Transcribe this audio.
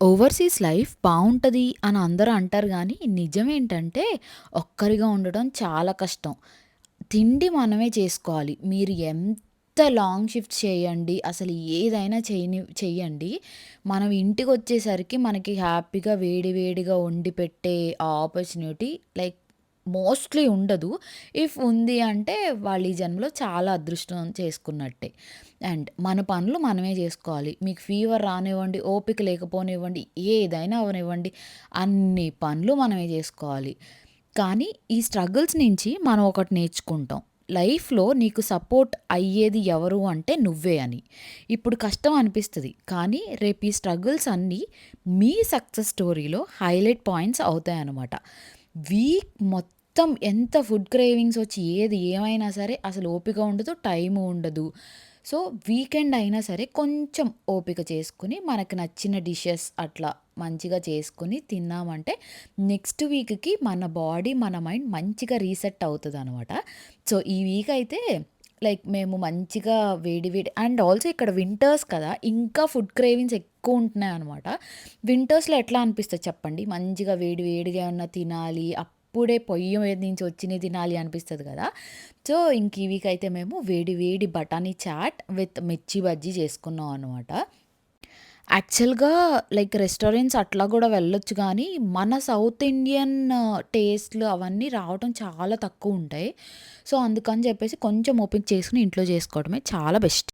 Overseas life బావుంటది అని అందరూ అంటారు గానీ, నిజమేంటంటే ఒక్కరిగా ఉండడం చాలా కష్టం. తిండి మనమే చేసుకోవాలి. మీరు ఎంత లాంగ్ షిఫ్ట్స్ చేయండి, అసలు ఏదైనా చెయ్యండి. మనం ఇంటికొచ్చేసరికి మనకి హ్యాపీగా వేడి వేడిగా వండి పెట్టే ఆ ఆపర్చునిటీ లైక్ మోస్ట్‌లీ ఉండదు. ఇఫ్ ఉంది అంటే వాళ్ళు ఈ జన్మలో చాలా అదృష్టం చేసుకున్నట్టే. అండ్ మన పనులు మనమే జేసుకోవాలి. మీకు ఫీవర్ రానివ్వండి, ఓపిక లేకపోనివ్వండి, ఏదైనా అవ్వనివ్వండి, అన్ని పనులు మనమే జేసుకోవాలి. కానీ ఈ స్ట్రగుల్స్ నుంచి మనం ఒకటి నేర్చుకుంటాం. లైఫ్‌లో నీకు సపోర్ట్ అయ్యేది ఎవరు అంటే నువ్వే అని. ఇప్పుడు కష్టం అనిపిస్తది. కానీ రేపు ఈ స్ట్రగుల్స్ అన్నీ మీ సక్సెస్ స్టోరీలో హైలైట్ పాయింట్స్ అవుతాయన్నమాట. వీక్ మొత్తం ఎంత ఫుడ్ క్రేవింగ్స్ వచ్చి ఏది ఏమైనా సరే అసలు ఓపిక ఉండదు, టైము ఉండదు. సో, వీకెండ్ అయినా సరే కొంచెం ఓపిక చేసుకొని మనకు నచ్చిన డిషెస్ అట్లా మంచిగా చేసుకొని తిన్నామంటే నెక్స్ట్ వీక్‌కి మన బాడీ, మన మైండ్ మంచిగా రీసెట్ అవుతదనమాట. సో, ఈ వీక్ అయితే లైక్ మేము మంచిగా వేడి వేడి అండ్ ఆల్సో ఇక్కడ వింటర్స్ కదా! ఇంకా ఫుడ్ క్రేవింగ్స్ ఎక్కువుంటున్నాయనమాట. వింటర్స్‌లో ఎట్లా అనిపిస్తది చెప్పండి? మంచిగా వేడి వేడిగా ఏమన్నా తినాలి, అప్పుడే పొయ్యి మీద నుంచి వచ్చినయి తినాలి అనిపిస్తది గదా! సో, ఇంక ఈ వీక్ అయితే మేము వేడి వేడి బఠానీ చాట్ విత్ మిర్చి బజ్జీ చేసుకున్నాం అనమాట. యాక్చువల్‌గా లైక్ రెస్టారెంట్స్ అట్లా గూడా వెళ్ళొచ్చు గానీ, మన సౌత్ ఇండియన్ టేస్ట్‌లు అవన్నీ రావటం చాలా తక్కువుంటాయి. సో, అందుకని జెప్పేసి కొంచెం ఓపిక చేసుకొని ఇంట్లో జేసుకోవడమే చాలా బెస్ట్.